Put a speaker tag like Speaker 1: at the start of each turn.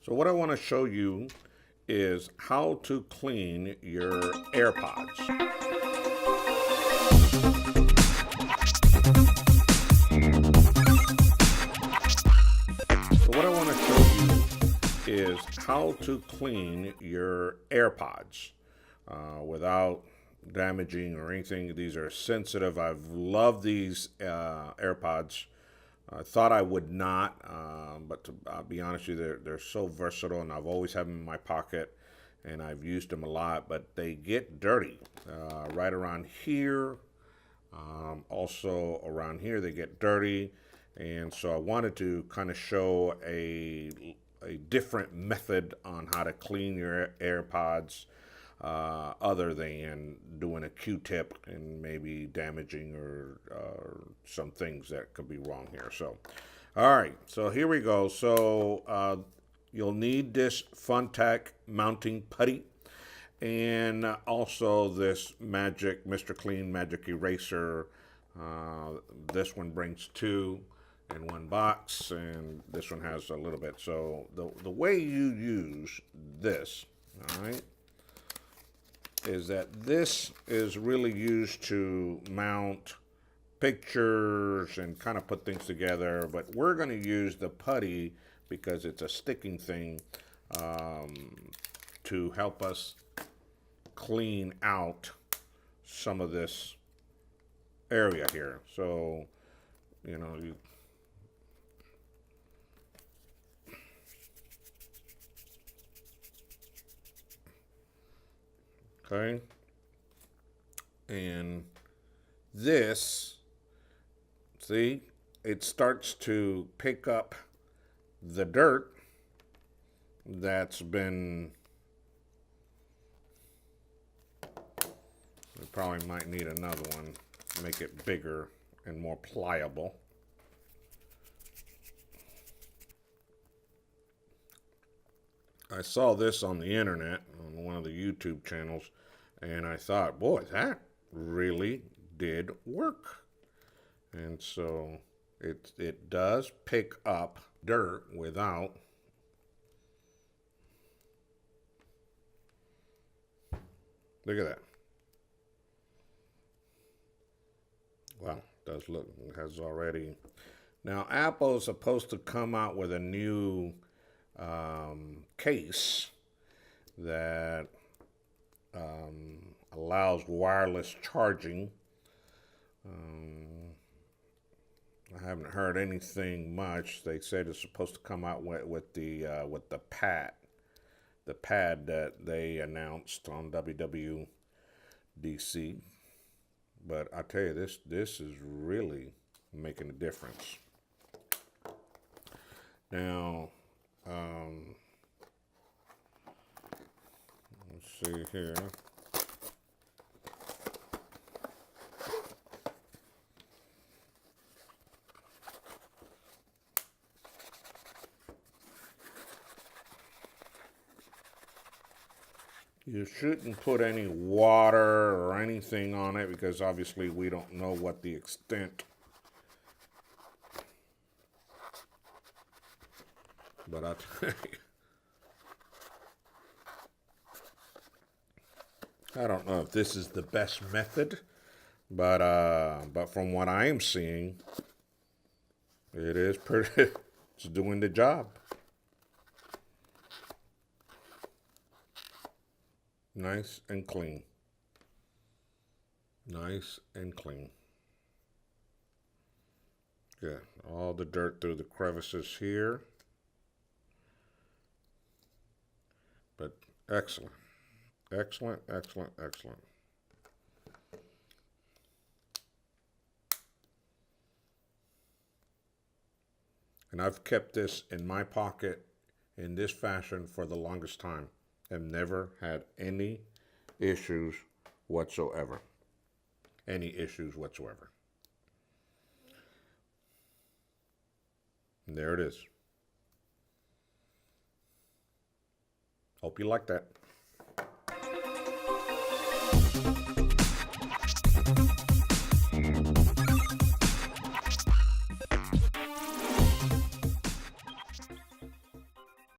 Speaker 1: So what I want to show you is how to clean your AirPods. So what I want to show you is how to clean your AirPods without damaging or anything. These are sensitive. I've loved these AirPods. I thought I would not, but to be honest with you, they're so versatile, and I've always had them in my pocket, and I've used them a lot, but they get dirty right around here. Also around here, they get dirty, and so I wanted to kind of show a different method on how to clean your AirPods other than doing a Q-tip and maybe damaging or some things that could be wrong here. So, all right, so here we go. So you'll need this Funtech mounting putty and also this Magic Mr. Clean Magic Eraser. This one brings two in one box, and this one has a little bit. So the way you use this, all right, is that this is really used to mount pictures and kind of put things together, but we're going to use the putty because it's a sticking thing to help us clean out some of this area here. So, you know, okay, and this, see, it starts to pick up the dirt that's been, we probably might need another one, make it bigger and more pliable. I saw this on the internet on one of the YouTube channels, and I thought, boy, that really did work. And so it does pick up dirt without look at that. Wow, does look, it has already. Now Apple's supposed to come out with a new case that allows wireless charging. I haven't heard anything much. They said it's supposed to come out with the pad that they announced on WWDC. But I tell you, this is really making a difference. Now, let's see here. You shouldn't put any water or anything on it because obviously we don't know what the extent. But I'll tell you, I don't know if this is the best method, but from what I am seeing, it is pretty. It's doing the job. Nice and clean. Nice and clean. Good. All the dirt through the crevices here. But excellent. Excellent, excellent, excellent. And I've kept this in my pocket in this fashion for the longest time. Have never had any issues whatsoever. Any issues whatsoever. And there it is. Hope you like that.